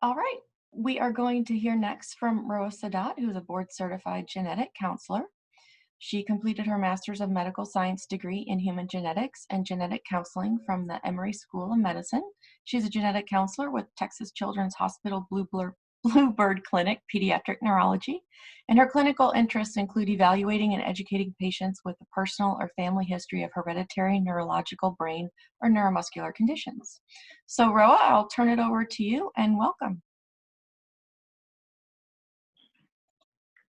All right. We are going to hear next from Roa Sadat, who is a board certified genetic counselor. She completed her Master's of Medical Science degree in Human Genetics and Genetic Counseling from the Emory School of Medicine. She's a genetic counselor with Texas Children's Hospital Bluebird Clinic, Pediatric Neurology, and her clinical interests include evaluating and educating patients with a personal or family history of hereditary neurological brain or neuromuscular conditions. So, Roa, I'll turn it over to you and welcome.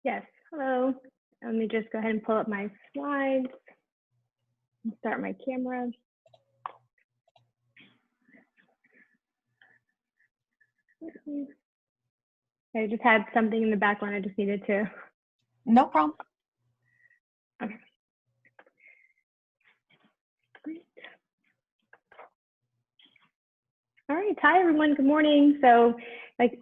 Yes, hello. Let me just go ahead and pull up my slides and start my camera. I just had something in the background I just needed to. No problem. Okay. Great. All right, hi everyone, good morning. So like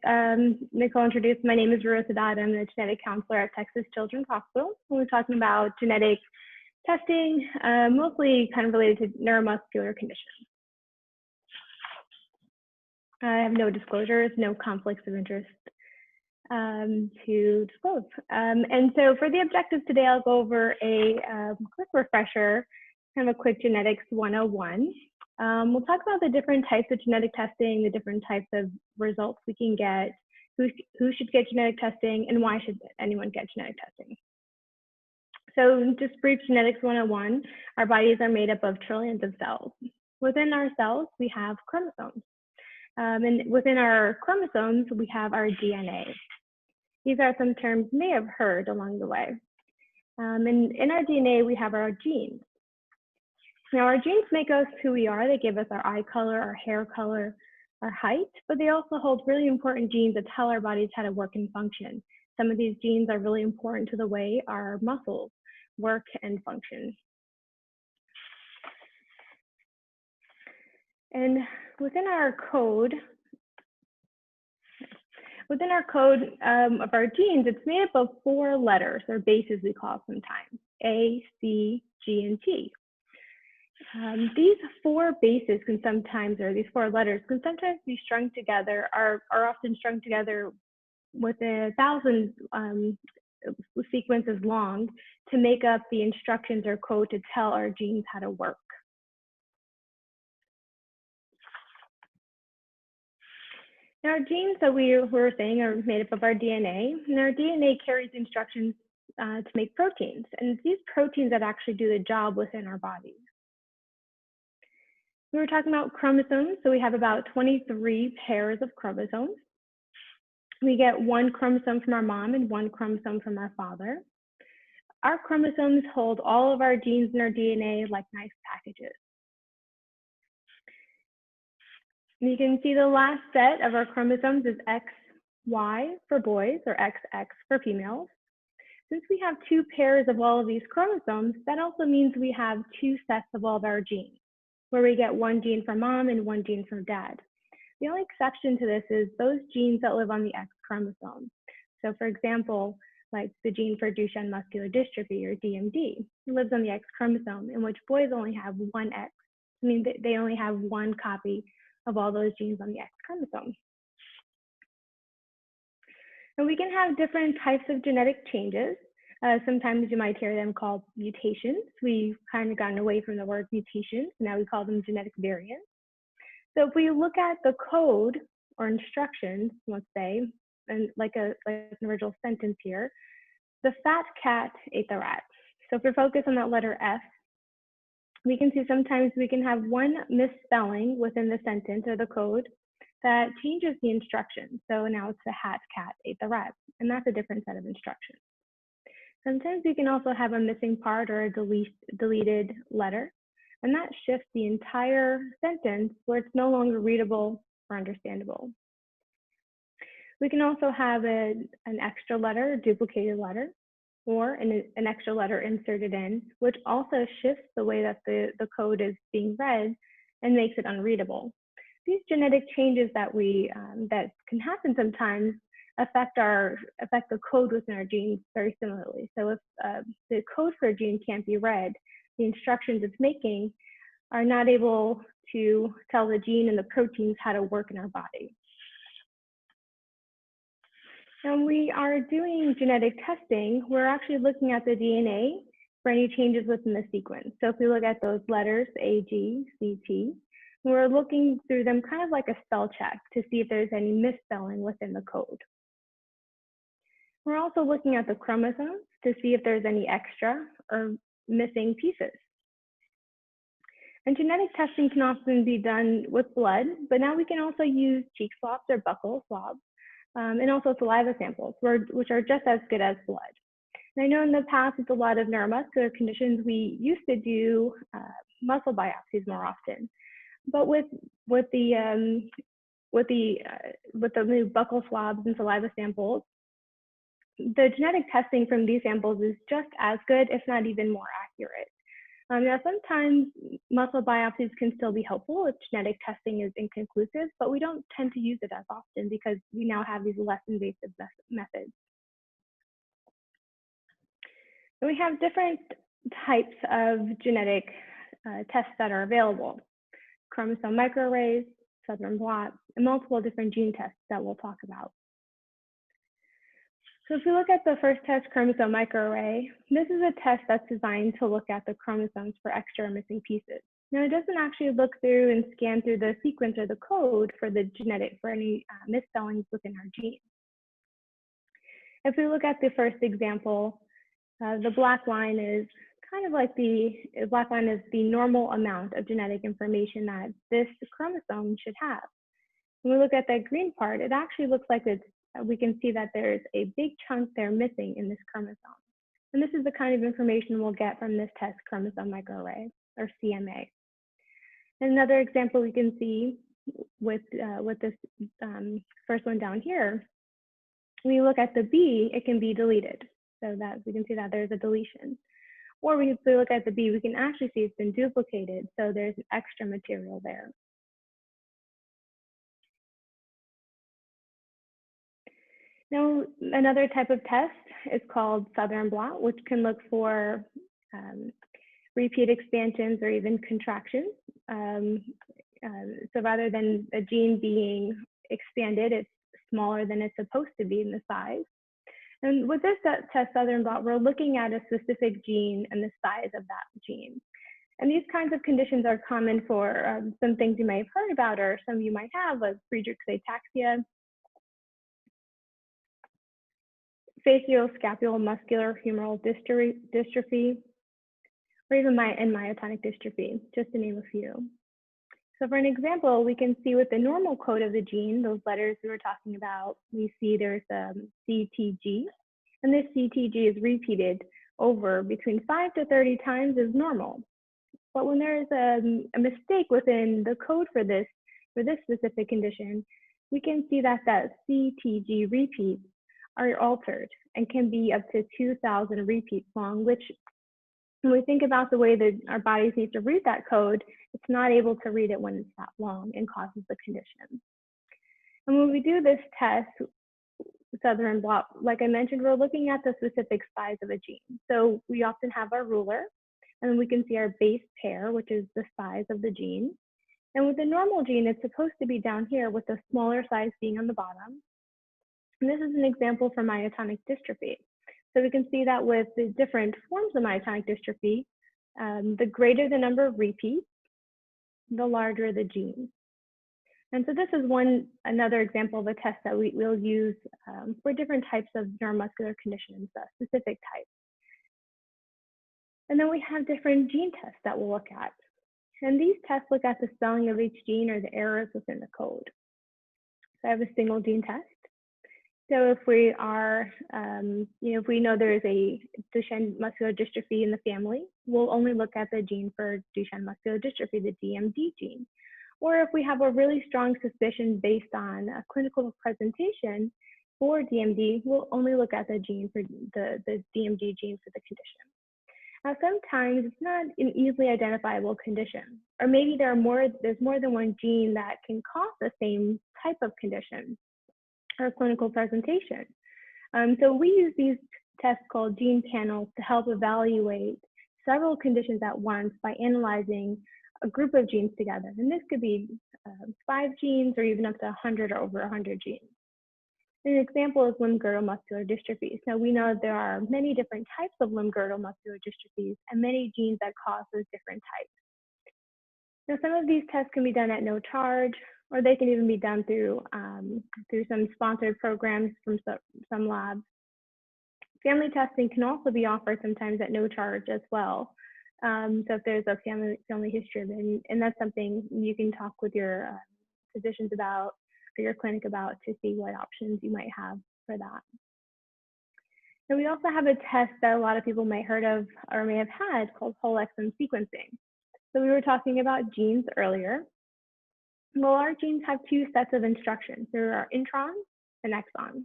Nicole introduced, my name is Roa Sadat. I'm the genetic counselor at Texas Children's Hospital. We're talking about genetic testing, mostly kind of related to neuromuscular conditions. I have no disclosures, no conflicts of interest to disclose. And so for the objectives today, I'll go over a quick refresher, kind of a quick genetics 101. We'll talk about the different types of genetic testing, the different types of results we can get, who should get genetic testing, and why should anyone get genetic testing. So just brief genetics 101, our bodies are made up of trillions of cells. Within our cells, we have chromosomes. And within our chromosomes, we have our DNA. These are some terms you may have heard along the way. And in our DNA, we have our genes. Now, our genes make us who we are. They give us our eye color, our hair color, our height, but they also hold really important genes that tell our bodies how to work and function. Some of these genes are really important to the way our muscles work and function. And within our code of our genes, it's made up of 4 letters, or bases we call sometimes, A, C, G, and T. These 4 bases can sometimes, or these 4 letters can sometimes be strung together, are often strung together with 1,000 sequences long to make up the instructions or code to tell our genes how to work. Now, our genes that we were saying are made up of our DNA, and our DNA carries instructions to make proteins, and it's these proteins that actually do the job within our bodies. We were talking about chromosomes, so we have about 23 pairs of chromosomes. We get 1 chromosome from our mom and 1 chromosome from our father. Our chromosomes hold all of our genes in our DNA like nice packages. And you can see the last set of our chromosomes is XY for boys or XX for females. Since we have 2 pairs of all of these chromosomes, that also means we have 2 sets of all of our genes, where we get 1 gene from mom and 1 gene from dad. The only exception to this is those genes that live on the X chromosome. So for example, like the gene for Duchenne muscular dystrophy or DMD lives on the X chromosome, in which boys only have 1 X. I mean, they only have 1 copy of all those genes on the X chromosome. And we can have different types of genetic changes. Sometimes you might hear them called mutations. We've kind of gotten away from the word mutations. Now we call them genetic variants. So if we look at the code or instructions, let's say, and like an original sentence here, the fat cat ate the rat. So if we focus on that letter F, we can see sometimes we can have 1 misspelling within the sentence or the code that changes the instructions. So now it's the hat cat ate the rat, and that's a different set of instructions. Sometimes we can also have a missing part or a deleted letter, and that shifts the entire sentence where it's no longer readable or understandable. We can also have an extra letter, a duplicated letter, or an extra letter inserted in, which also shifts the way that the code is being read and makes it unreadable. These genetic changes that that can happen sometimes affect the code within our genes very similarly. So if the code for a gene can't be read, the instructions it's making are not able to tell the gene and the proteins how to work in our body. When we are doing genetic testing, we're actually looking at the DNA for any changes within the sequence. So if we look at those letters, A, G, C, T, we're looking through them kind of like a spell check to see if there's any misspelling within the code. We're also looking at the chromosomes to see if there's any extra or missing pieces. And genetic testing can often be done with blood, but now we can also use cheek swabs or buccal swabs, and also saliva samples, which are just as good as blood. And I know in the past, with a lot of neuromuscular conditions, we used to do muscle biopsies more often. But with the new buccal swabs and saliva samples, the genetic testing from these samples is just as good, if not even more accurate. Now, sometimes muscle biopsies can still be helpful if genetic testing is inconclusive, but we don't tend to use it as often because we now have these less invasive methods. And we have different types of genetic tests that are available: chromosome microarrays, Southern blot, and multiple different gene tests that we'll talk about. So if we look at the first test, chromosome microarray, this is a test that's designed to look at the chromosomes for extra or missing pieces. Now, it doesn't actually look through and scan through the sequence or the code for any misspellings within our genes. If we look at the first example, the black line is kind of like the normal amount of genetic information that this chromosome should have. When we look at that green part, it actually looks like we can see that there's a big chunk there missing in this chromosome. And this is the kind of information we'll get from this test, chromosome microarray, or CMA. And another example we can see with this first one down here, when you look at the B, it can be deleted. So that we can see that there's a deletion. Or if we look at the B, we can actually see it's been duplicated, so there's extra material there. Now, another type of test is called Southern blot, which can look for repeat expansions or even contractions. So rather than a gene being expanded, it's smaller than it's supposed to be in the size. And with this test, Southern blot, we're looking at a specific gene and the size of that gene. And these kinds of conditions are common for some things you may have heard about, or some you might have, like Friedreich's ataxia, facioscapulomuscular humeral dystrophy, or even myotonic dystrophy, just to name a few. So for an example, we can see with the normal code of the gene, those letters we were talking about, we see there's CTG, and this CTG is repeated over between 5 to 30 times as normal. But when there is a mistake within the code for this specific condition, we can see that CTG repeats are altered and can be up to 2,000 repeats long, which when we think about the way that our bodies need to read that code, it's not able to read it when it's that long and causes the condition. And when we do this test, Southern blot, like I mentioned, we're looking at the specific size of a gene. So we often have our ruler, and we can see our base pair, which is the size of the gene. And with the normal gene, it's supposed to be down here with the smaller size being on the bottom. And this is an example for myotonic dystrophy. So we can see that with the different forms of myotonic dystrophy, the greater the number of repeats, the larger the gene. And so this is another example of a test that we'll use for different types of neuromuscular conditions, specific types. And then we have different gene tests that we'll look at. And these tests look at the spelling of each gene or the errors within the code. So I have a single gene test. So if we are, if we know there is a Duchenne muscular dystrophy in the family, we'll only look at the gene for Duchenne muscular dystrophy, the DMD gene. Or if we have a really strong suspicion based on a clinical presentation for DMD, we'll only look at the gene for the DMD gene for the condition. Now, sometimes it's not an easily identifiable condition, or maybe there's more than one gene that can cause the same type of condition or clinical presentation. So we use these tests called gene panels to help evaluate several conditions at once by analyzing a group of genes together. And this could be 5 genes or even up to 100 or over 100 genes. An example is limb-girdle muscular dystrophies. Now we know there are many different types of limb-girdle muscular dystrophies and many genes that cause those different types. Now some of these tests can be done at no charge, or they can even be done through some sponsored programs from some labs. Family testing can also be offered sometimes at no charge as well. So if there's a family history, and that's something you can talk with your physicians about or your clinic about to see what options you might have for that. And we also have a test that a lot of people may have heard of or may have had called whole exome sequencing. So we were talking about genes earlier. Well, our genes have two sets of instructions. There are introns and exons.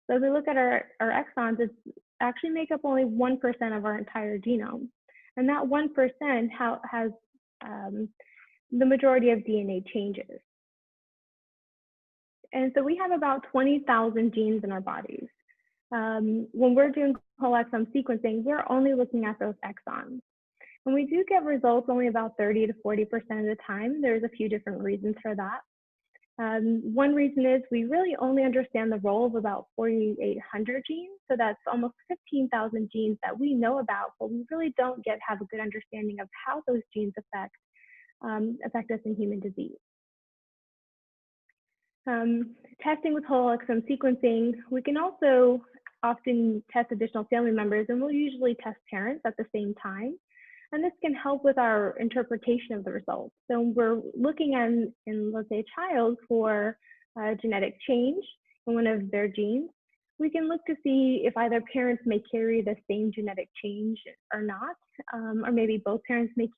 So if we look at our exons, it actually make up only 1% of our entire genome. And that 1% has the majority of DNA changes. And so we have about 20,000 genes in our bodies. When we're doing whole exome sequencing, we're only looking at those exons. And we do get results only about 30 to 40% of the time. There's a few different reasons for that. One reason is we really only understand the role of about 4,800 genes. So that's almost 15,000 genes that we know about, but we really don't have a good understanding of how those genes affect us in human disease. Testing with whole exome sequencing, we can also often test additional family members, and we'll usually test parents at the same time. And this can help with our interpretation of the results. So we're looking at, in let's say, a child for genetic change in one of their genes. We can look to see if either parents may carry the same genetic change or not, or maybe both parents may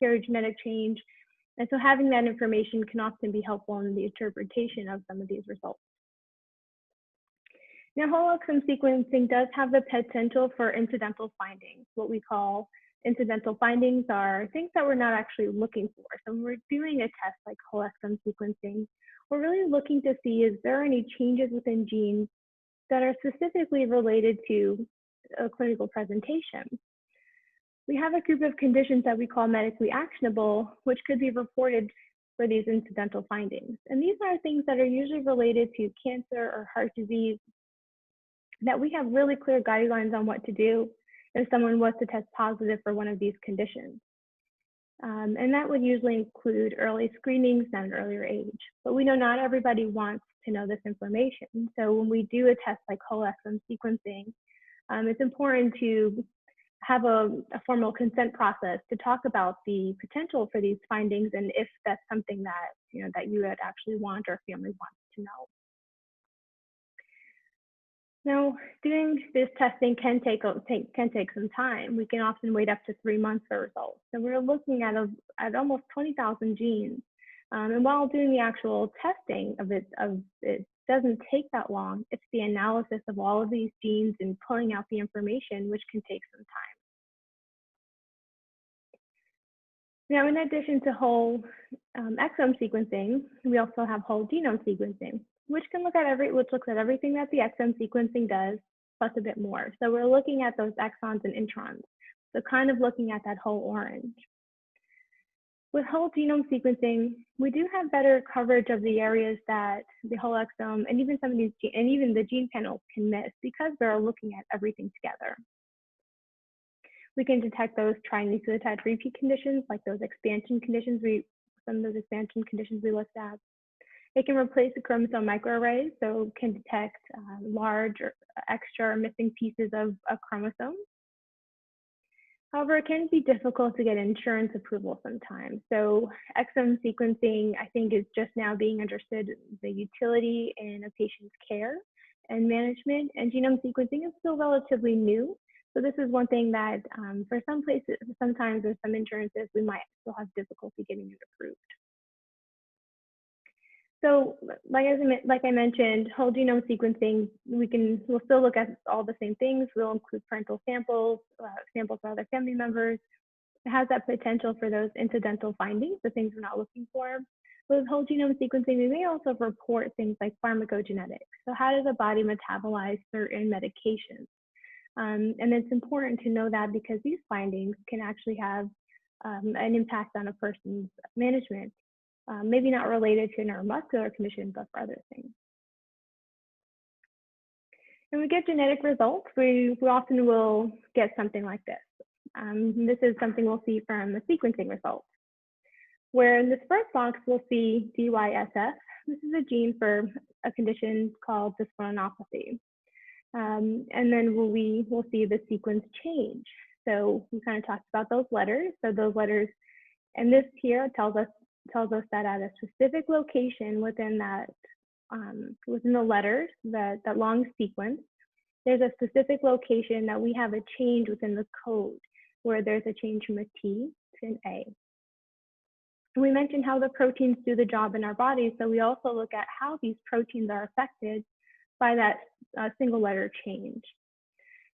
carry genetic change. And so having that information can often be helpful in the interpretation of some of these results. Now, whole exome sequencing does have the potential for incidental findings. What we call incidental findings are things that we're not actually looking for. So when we're doing a test like whole exome sequencing, we're really looking to see, is there any changes within genes that are specifically related to a clinical presentation? We have a group of conditions that we call medically actionable, which could be reported for these incidental findings. And these are things that are usually related to cancer or heart disease that we have really clear guidelines on what to do if someone was to test positive for one of these conditions. And that would usually include early screenings at an earlier age. But we know not everybody wants to know this information. So when we do a test like whole exome sequencing, it's important to have a formal consent process to talk about the potential for these findings and if that's something that that you would actually want or family wants to know. Now, doing this testing can take some time. We can often wait up to 3 months for results. So we're looking at almost 20,000 genes. And while doing the actual testing of it doesn't take that long, it's the analysis of all of these genes and pulling out the information, which can take some time. Now, in addition to whole exome sequencing, we also have whole genome sequencing, which looks at everything that the exome sequencing does, plus a bit more. So we're looking at those exons and introns, so kind of looking at that whole orange. With whole genome sequencing, we do have better coverage of the areas that the whole exome and even some of these even the gene panels can miss because they're looking at everything together. We can detect those trinucleotide repeat conditions, like those expansion conditions some of those expansion conditions we looked at. It can replace the chromosome microarrays, so can detect large or extra or missing pieces of chromosomes. However, it can be difficult to get insurance approval sometimes. So exome sequencing, I think, is just now being understood the utility in a patient's care and management, and genome sequencing is still relatively new. So this is one thing that for some places, sometimes with some insurances, we might still have difficulty getting it approved. So like I mentioned, whole genome sequencing, we'll still look at all the same things. We'll include parental samples, samples of other family members. It has that potential for those incidental findings, the things we're not looking for. With whole genome sequencing, we may also report things like pharmacogenetics. So how does the body metabolize certain medications? And it's important to know that because these findings can actually have an impact on a person's management, maybe not related to a neuromuscular condition, but for other things. And we get genetic results, we often will get something like this. This is something we'll see from the sequencing results, where in this first box, we'll see DYSF. This is a gene for a condition called dysphonopathy. And then we'll see the sequence change. So we kind of talked about those letters. So those letters, and this here tells us that at a specific location within that within the letters, that long sequence, there's a specific location that we have a change within the code, where there's a change from a T to an A. And we mentioned how the proteins do the job in our bodies, so we also look at how these proteins are affected by that single letter change.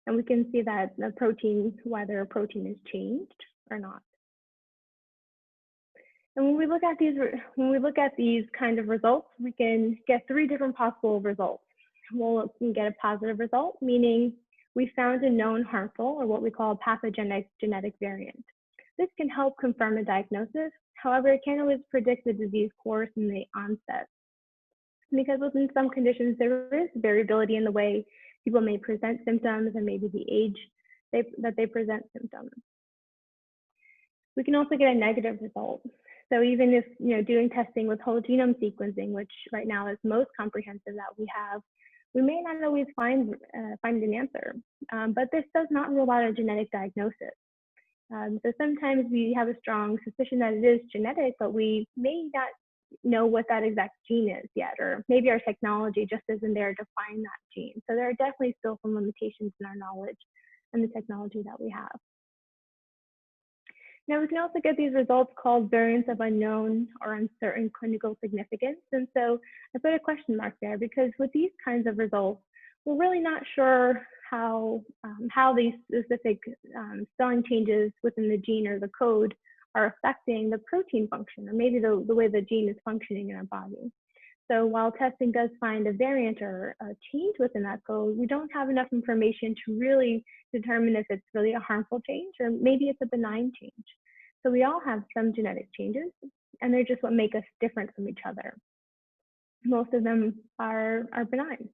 And we can see that the protein, whether a protein is changed or not. And when we look at these kind of results, we can get 3 different possible results. We can get a positive result, meaning we found a known harmful, or what we call a pathogenic genetic variant. This can help confirm a diagnosis. However, it can't always predict the disease course and the onset, because within some conditions, there is variability in the way people may present symptoms and maybe the age that they present symptoms. We can also get a negative result. So even if doing testing with whole genome sequencing, which right now is most comprehensive that we have, we may not always find an answer. But this does not rule out a genetic diagnosis. So sometimes we have a strong suspicion that it is genetic, but we may not know what that exact gene is yet, or maybe our technology just isn't there to find that gene. So there are definitely still some limitations in our knowledge and the technology that we have. Now, we can also get these results called variants of unknown or uncertain clinical significance. And so I put a question mark there, because with these kinds of results, we're really not sure how these specific spelling changes within the gene or the code are affecting the protein function, or maybe the way the gene is functioning in our body. So while testing does find a variant or a change within that code, we don't have enough information to really determine if it's really a harmful change or maybe it's a benign change. So we all have some genetic changes, and they're just what make us different from each other. Most of them are benign.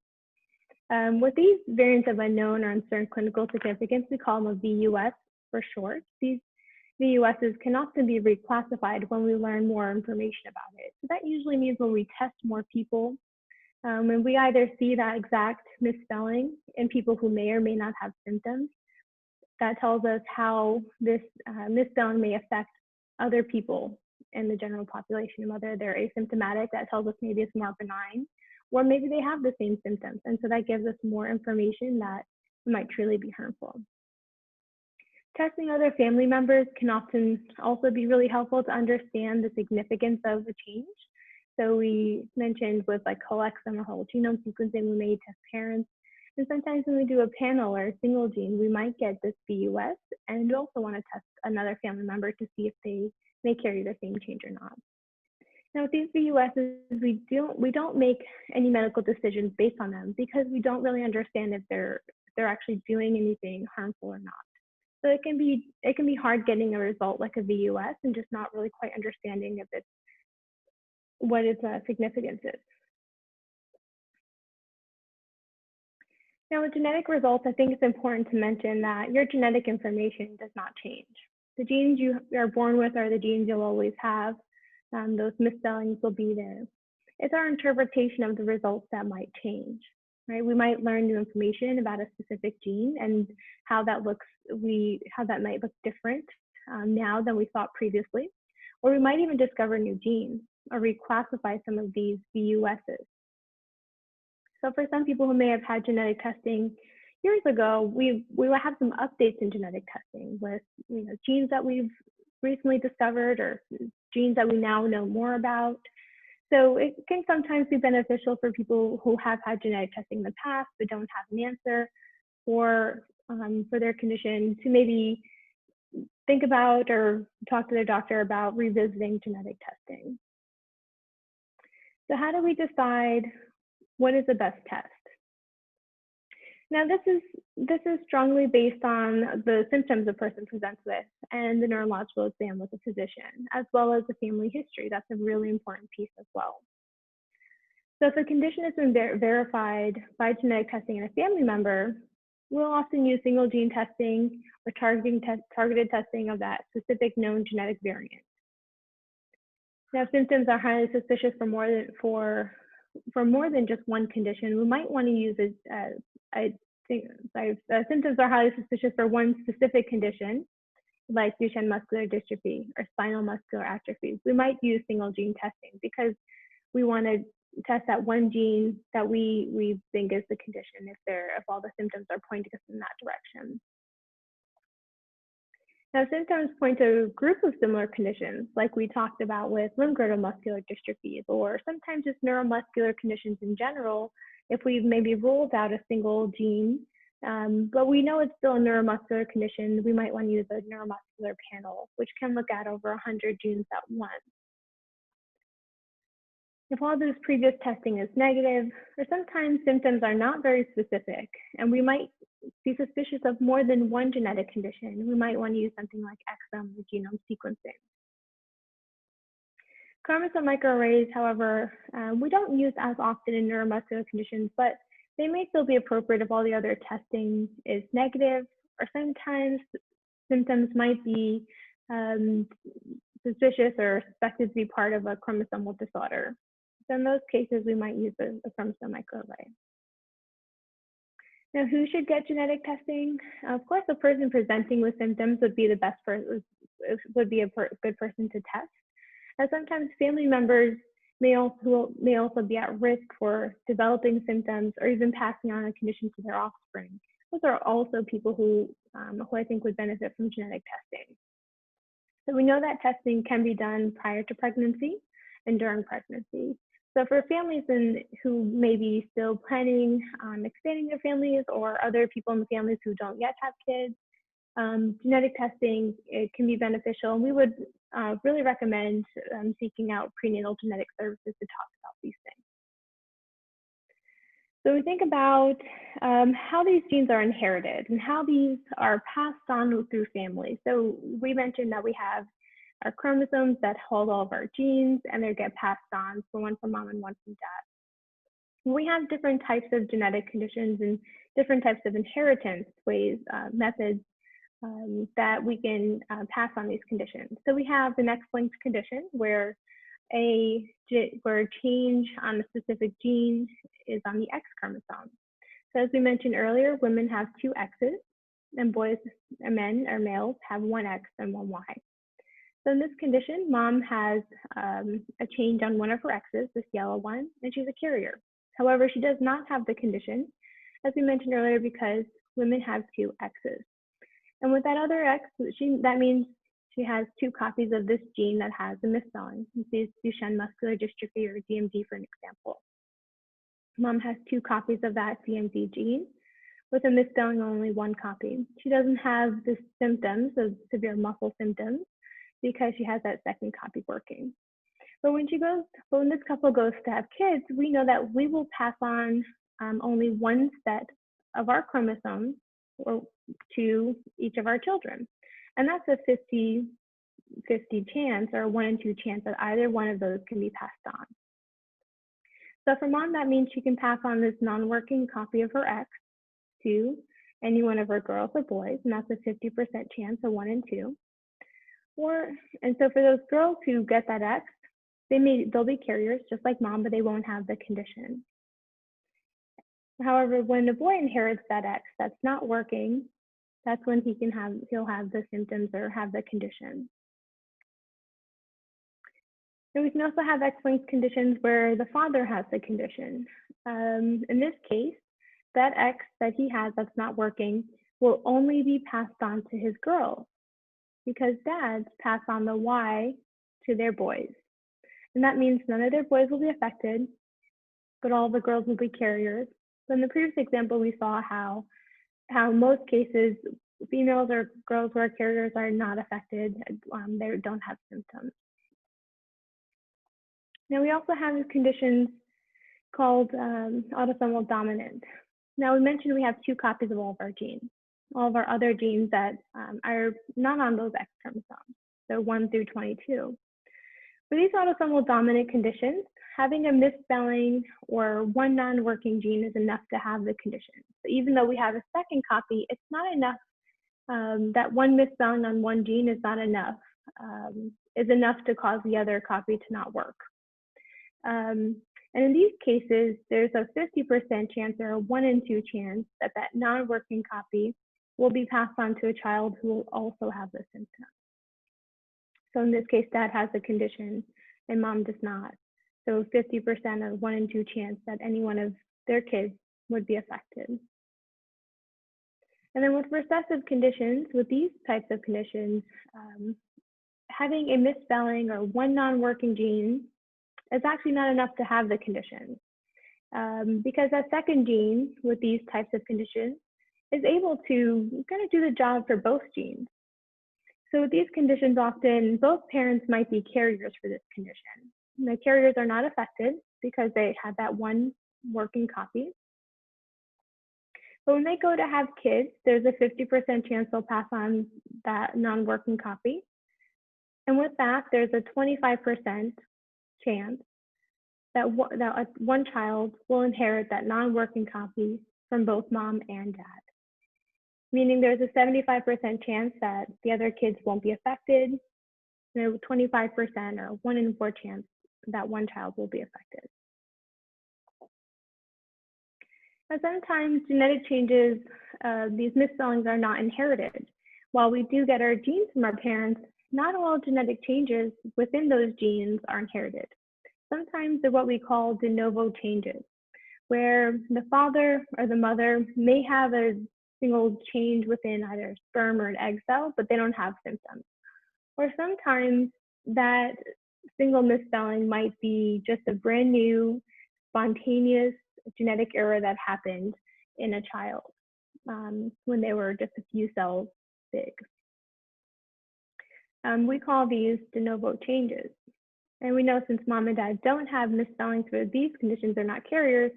With these variants of unknown or uncertain clinical significance, we call them a VUS for short. These VUSs can often be reclassified when we learn more information about it. So that usually means when we test more people, when we either see that exact misspelling in people who may or may not have symptoms, that tells us how this misspelling may affect other people in the general population. Whether they're asymptomatic, that tells us maybe it's more benign, or maybe they have the same symptoms. And so that gives us more information that might truly be harmful. Testing other family members can often also be really helpful to understand the significance of the change. So we mentioned with like whole exome or whole genome sequencing, we may test parents. And sometimes when we do a panel or a single gene, we might get this VUS, and we also want to test another family member to see if they may carry the same change or not. Now with these VUSs, we don't make any medical decisions based on them, because we don't really understand if they're actually doing anything harmful or not. So it can be hard getting a result like a VUS and just not really quite understanding if it's what its significance is. Now with genetic results, I think it's important to mention that your genetic information does not change. The genes you are born with are the genes you'll always have. Those misspellings will be there. It's our interpretation of the results that might change. Right? We might learn new information about a specific gene and how that might look different now than we thought previously. Or we might even discover new genes or reclassify some of these VUSs. So for some people who may have had genetic testing years ago, we will have some updates in genetic testing with genes that we've recently discovered or genes that we now know more about. So it can sometimes be beneficial for people who have had genetic testing in the past but don't have an answer for their condition to maybe think about or talk to their doctor about revisiting genetic testing. So how do we decide what is the best test? Now this is strongly based on the symptoms a person presents with and the neurological exam with a physician, as well as the family history. That's a really important piece as well. So if a condition has been verified by genetic testing in a family member, we'll often use single gene testing or targeted testing of that specific known genetic variant. Now, if symptoms are highly suspicious for more than just one condition, we might want to use symptoms are highly suspicious for one specific condition, like Duchenne muscular dystrophy or spinal muscular atrophy. We might use single gene testing because we want to test that one gene that we think is the condition if all the symptoms are pointing us in that direction. Now, symptoms point to a group of similar conditions, like we talked about with limb-girdle muscular dystrophies, or sometimes just neuromuscular conditions in general, if we've maybe ruled out a single gene, but we know it's still a neuromuscular condition, we might want to use a neuromuscular panel, which can look at over 100 genes at once. If all this previous testing is negative, or sometimes symptoms are not very specific, and we might be suspicious of more than one genetic condition, we might want to use something like exome or genome sequencing. Chromosome microarrays, however, we don't use as often in neuromuscular conditions, but they may still be appropriate if all the other testing is negative, or sometimes symptoms might be suspicious or suspected to be part of a chromosomal disorder. So in those cases, we might use a chromosome microarray. Now, who should get genetic testing? Of course, the person presenting with symptoms would be the best person, would be a good person to test. And sometimes family members may also be at risk for developing symptoms or even passing on a condition to their offspring. Those are also people who I think would benefit from genetic testing. So we know that testing can be done prior to pregnancy and during pregnancy. So for families who may be still planning on expanding their families, or other people in the families who don't yet have kids, genetic testing, it can be beneficial. And we would really recommend seeking out prenatal genetic services to talk about these things. So we think about how these genes are inherited and how these are passed on through families. So we mentioned that we have our chromosomes that hold all of our genes, and they get passed on, so one from mom and one from dad. We have different types of genetic conditions and different types of inheritance methods that we can pass on these conditions. So we have the X-linked condition, where a change on a specific gene is on the X chromosome. So as we mentioned earlier, women have 2 X's, and boys and men or males have 1 X and 1 Y. So in this condition, mom has a change on one of her X's, this yellow one, and she's a carrier. However, she does not have the condition, as we mentioned earlier, because women have 2 X's. And with that other X, that means she has 2 copies of this gene that has a misspelling. This is Duchenne muscular dystrophy, or DMD, for an example. Mom has 2 copies of that DMD gene with a misspelling, only 1 copy. She doesn't have the symptoms of severe muscle symptoms because she has that second copy working. But when this couple goes to have kids, we know that we will pass on only 1 set of our chromosomes to each of our children. And that's a 50-50 chance, or 1 in 2 chance, that either one of those can be passed on. So for mom, that means she can pass on this non-working copy of her X to any one of her girls or boys, and that's a 50% chance of 1 in 2. And so for those girls who get that X, they'll be carriers just like mom, but they won't have the condition. However, when a boy inherits that X that's not working, that's when he'll have the symptoms or have the condition. And we can also have X-linked conditions where the father has the condition. In this case, that X that he has that's not working will only be passed on to his girls, because dads pass on the Y to their boys. And that means none of their boys will be affected, but all the girls will be carriers. So in the previous example, we saw how in most cases, females or girls who are carriers are not affected. They don't have symptoms. Now, we also have conditions called autosomal dominant. Now, we mentioned we have 2 copies of all of our genes, all of our other genes that are not on those X chromosomes, so 1 through 22. For these autosomal dominant conditions, having a misspelling or one non-working gene is enough to have the condition. So even though we have a second copy, it's not enough. That one misspelling on one gene is not enough, is enough to cause the other copy to not work. And in these cases, there's a 50% chance or a 1 in 2 chance that that non-working copy will be passed on to a child who will also have the symptom. So in this case, dad has the condition and mom does not. So 50% or 1 in 2 chance that any one of their kids would be affected. And then with recessive conditions, with these types of conditions, having a misspelling or one non-working gene is actually not enough to have the condition. Because that second gene with these types of conditions is able to kind of do the job for both genes. So with these conditions, often both parents might be carriers for this condition. The carriers are not affected because they have that one working copy. But when they go to have kids, there's a 50% chance they'll pass on that non-working copy. And with that, there's a 25% chance that one child will inherit that non-working copy from both mom and dad. Meaning there's a 75% chance that the other kids won't be affected, and a 25% or 1 in 4 chance that one child will be affected. Now, sometimes genetic changes, these misspellings are not inherited. While we do get our genes from our parents, not all genetic changes within those genes are inherited. Sometimes they're what we call de novo changes, where the father or the mother may have a single change within either sperm or an egg cell, but they don't have symptoms. Or sometimes that single misspelling might be just a brand new, spontaneous genetic error that happened in a child when they were just a few cells big. We call these de novo changes. And we know since mom and dad don't have misspellings for these conditions, they're not carriers,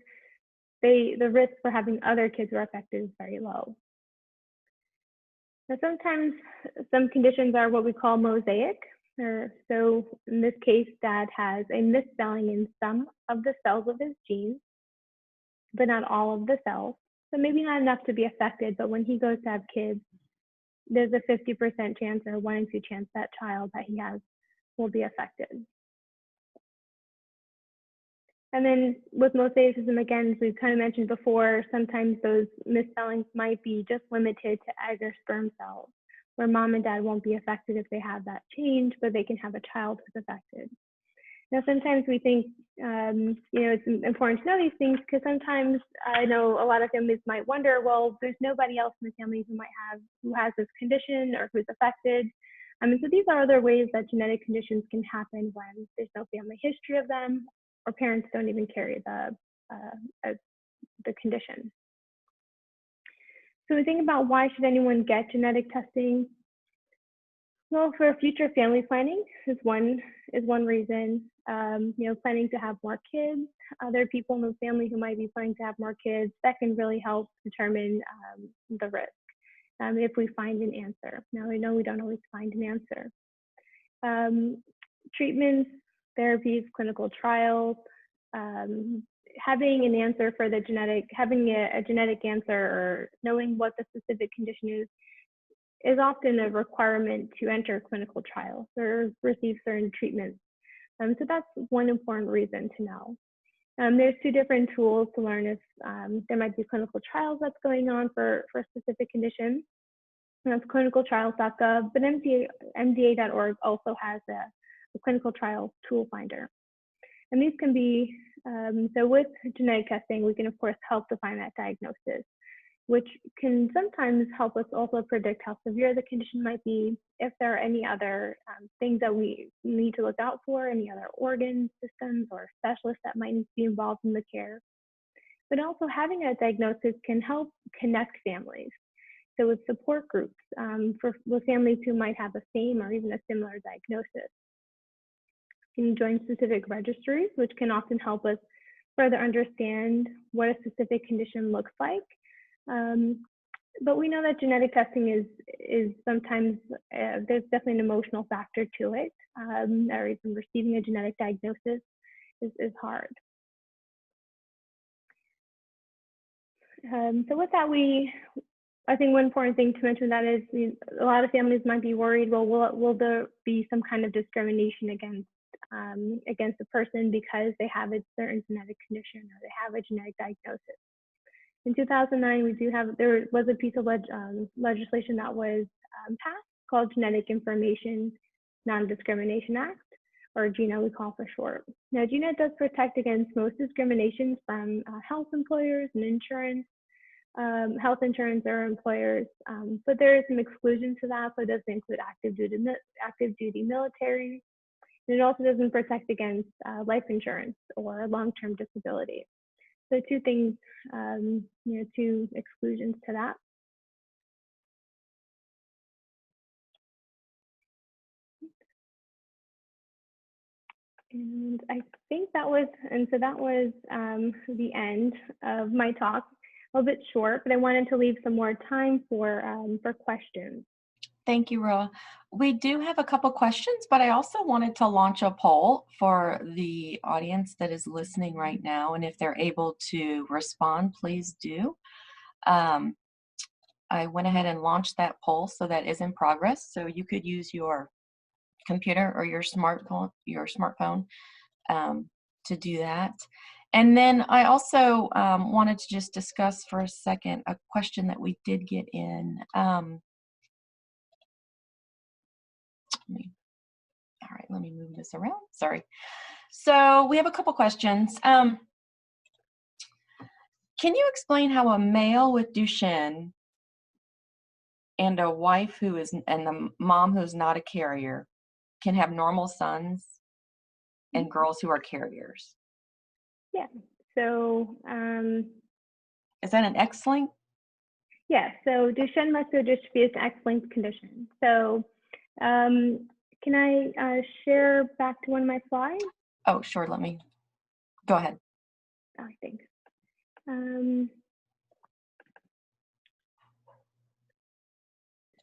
the risk for having other kids who are affected is very low. Now, sometimes some conditions are what we call mosaic. So in this case, dad has a misspelling in some of the cells of his genes, but not all of the cells. So maybe not enough to be affected, but when he goes to have kids, there's a 50% chance or 1 in 2 chance that child that he has will be affected. And then with mosaicism, again, as we've kind of mentioned before, sometimes those misspellings might be just limited to egg or sperm cells, where mom and dad won't be affected if they have that change, but they can have a child who's affected. Now, sometimes we think, it's important to know these things because sometimes I know a lot of families might wonder, well, there's nobody else in the family who has this condition or who's affected. So these are other ways that genetic conditions can happen when there's no family history of them, or parents don't even carry the condition. So we think about why should anyone get genetic testing? Well, for future family planning is one reason. Planning to have more kids, other people in the family who might be planning to have more kids, that can really help determine the risk if we find an answer. Now, I know we don't always find an answer. Treatments, therapies, clinical trials, having an answer for the having a genetic answer or knowing what the specific condition is often a requirement to enter clinical trials or receive certain treatments. So that's one important reason to know. There's 2 different tools to learn if there might be clinical trials that's going on for a specific condition. And that's clinicaltrials.gov, but MDA.org also has a clinical trials tool finder. And these can be, so with genetic testing, we can of course help define that diagnosis, which can sometimes help us also predict how severe the condition might be, if there are any other things that we need to look out for, any other organ systems or specialists that might be involved in the care. But also having a diagnosis can help connect families. So with support groups with families who might have the same or even a similar diagnosis. You can join specific registries, which can often help us further understand what a specific condition looks like. but we know that genetic testing is sometimes, there's definitely an emotional factor to it, or even receiving a genetic diagnosis is hard. So with that, I think one important thing to mention that is a lot of families might be worried, well, will there be some kind of discrimination against a person because they have a certain genetic condition or they have a genetic diagnosis. In 2009, there was a piece of legislation that was passed called Genetic Information Non-Discrimination Act, or GINA we call for short. Now, GINA does protect against most discriminations from health employers and insurance, health insurance or employers, but there is some exclusion to that, so it doesn't include active duty military. And it also doesn't protect against life insurance or long-term disability. So two things, two exclusions to that. And I think that was the end of my talk. A little bit short, but I wanted to leave some more time for questions. Thank you, Roa. We do have a couple questions, but I also wanted to launch a poll for the audience that is listening right now. And if they're able to respond, please do. I went ahead and launched that poll, so that is in progress. So you could use your computer or your smartphone to do that. And then I also wanted to just discuss for a second a question that we did get in. Let me move this around. Sorry. So we have a couple questions. Can you explain how a male with Duchenne and a wife and the mom who's not a carrier can have normal sons and girls who are carriers? Yeah. So is that an X-linked? Yeah. So Duchenne muscular dystrophy is an X-linked condition. So can I share back to one of my slides? Oh, sure. Let me go ahead. Oh, thanks.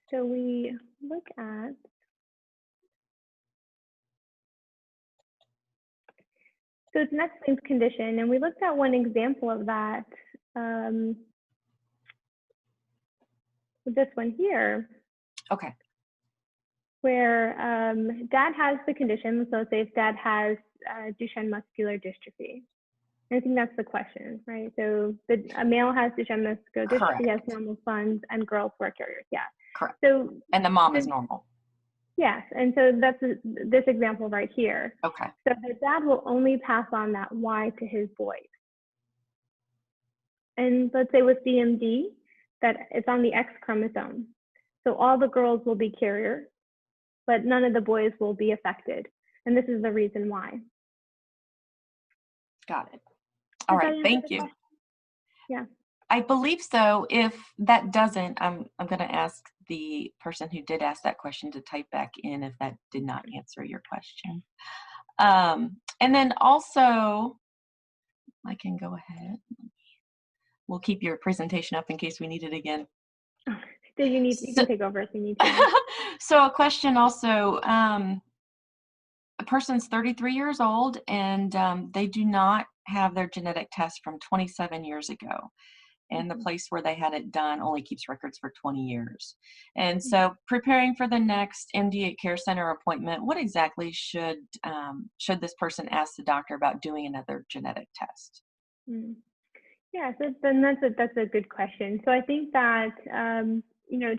So we look at, so it's an X-linked condition, and we looked at one example of that with this one here. Okay. Where dad has the condition, so say if dad has Duchenne muscular dystrophy. I think that's the question, right? So a male has Duchenne muscular dystrophy, has normal sons, and girls who are carriers. Yeah. Correct. So and the mom is normal. Yes, and so that's this example right here. Okay. So the dad will only pass on that Y to his boys. And let's say with DMD, that it's on the X chromosome. So all the girls will be carriers, but none of the boys will be affected. And this is the reason why. Got it. All right, thank you. Yeah. I believe so. If that doesn't, I'm going to ask the person who did ask that question to type back in if that did not answer your question. And then also, I can go ahead. We'll keep your presentation up in case we need it again. You can take over if you need to. So a question also, a person's 33 years old and they do not have their genetic test from 27 years ago. And the place where they had it done only keeps records for 20 years. And so preparing for the next MD8 Care Center appointment, what exactly should this person ask the doctor about doing another genetic test? Yeah, so then that's a good question. So I think that,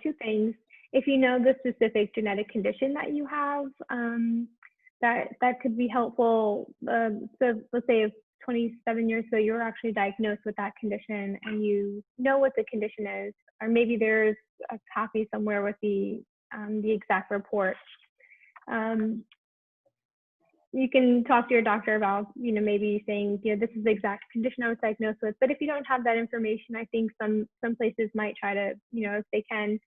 two things. If you know the specific genetic condition that you have, that could be helpful. So let's say if 27 years ago you were actually diagnosed with that condition and you know what the condition is, or maybe there's a copy somewhere with the exact report. You can talk to your doctor about, maybe saying, this is the exact condition I was diagnosed with. But if you don't have that information, I think some places might try to, if they can,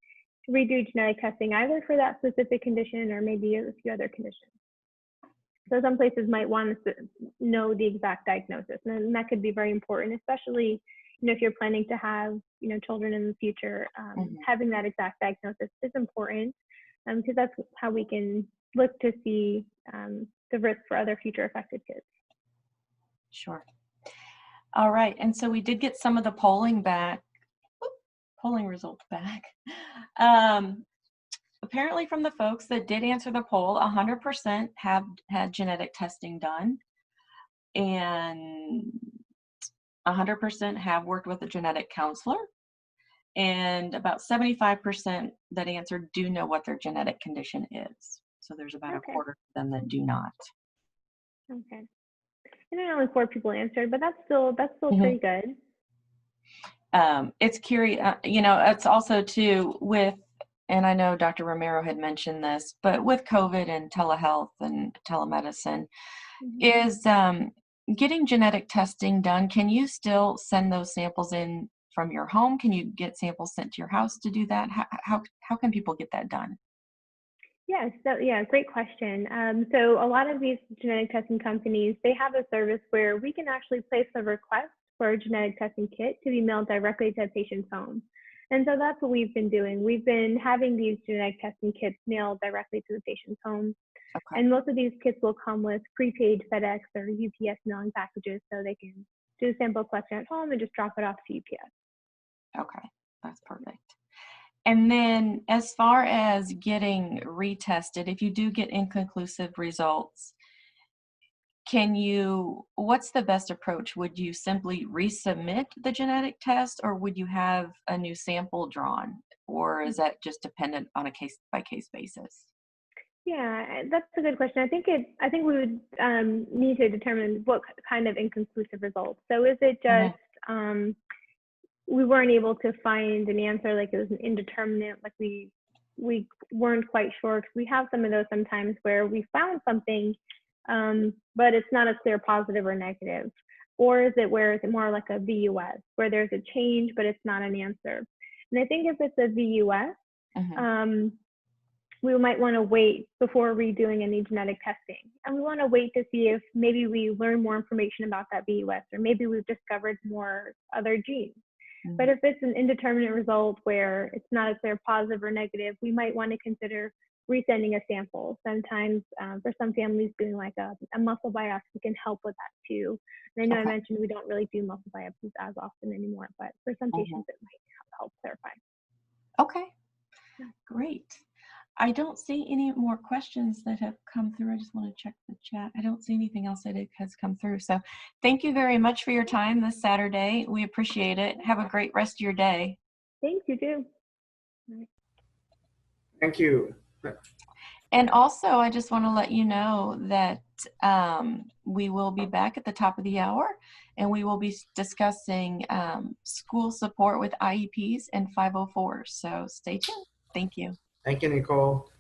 redo genetic testing either for that specific condition or maybe a few other conditions. So some places might want to know the exact diagnosis, and that could be very important, especially if you're planning to have, children in the future, having that exact diagnosis is important, because that's how we can look to see the risk for other future affected kids. Sure. All right. And so we did get some of the polling results back. Apparently from the folks that did answer the poll, 100% have had genetic testing done, and 100% have worked with a genetic counselor, and about 75% that answered do know what their genetic condition is. So there's about a quarter of them that do not. Okay. And then only 4 people answered, but that's still pretty good. It's curious, it's also too with, and I know Dr. Romero had mentioned this, but with COVID and telehealth and telemedicine, is getting genetic testing done, can you still send those samples in from your home? Can you get samples sent to your house to do that? How can people get that done? Yes, great question. So a lot of these genetic testing companies, they have a service where we can actually place a request for a genetic testing kit to be mailed directly to a patient's home. And so that's what we've been doing. We've been having these genetic testing kits mailed directly to the patient's home. Okay. And most of these kits will come with prepaid FedEx or UPS mailing packages, so they can do sample collection at home and just drop it off to UPS. Okay, that's perfect. And then as far as getting retested, if you do get inconclusive results, what's the best approach? Would you simply resubmit the genetic test, or would you have a new sample drawn? Or is that just dependent on a case-by-case basis? Yeah, that's a good question. I think we would need to determine what kind of inconclusive results. So is it just we weren't able to find an answer, like it was an indeterminate, like we weren't quite sure, because we have some of those sometimes where we found something, but it's not a clear positive or negative? Or is it where it's more like a VUS, where there's a change, but it's not an answer? And I think if it's a VUS, we might want to wait before redoing any genetic testing. And we want to wait to see if maybe we learn more information about that VUS, or maybe we've discovered more other genes. But if it's an indeterminate result where it's not a clear positive or negative, we might want to consider resending a sample. Sometimes for some families, doing like a muscle biopsy can help with that too. And I know I mentioned we don't really do muscle biopsies as often anymore, but for some patients it might help clarify. Okay, great. I don't see any more questions that have come through. I just want to check the chat. I don't see anything else that has come through. So thank you very much for your time this Saturday. We appreciate it. Have a great rest of your day. Thanks, you too. Thank you. And also, I just want to let you know that we will be back at the top of the hour, and we will be discussing school support with IEPs and 504s. So stay tuned. Thank you. Thank you, Nicole.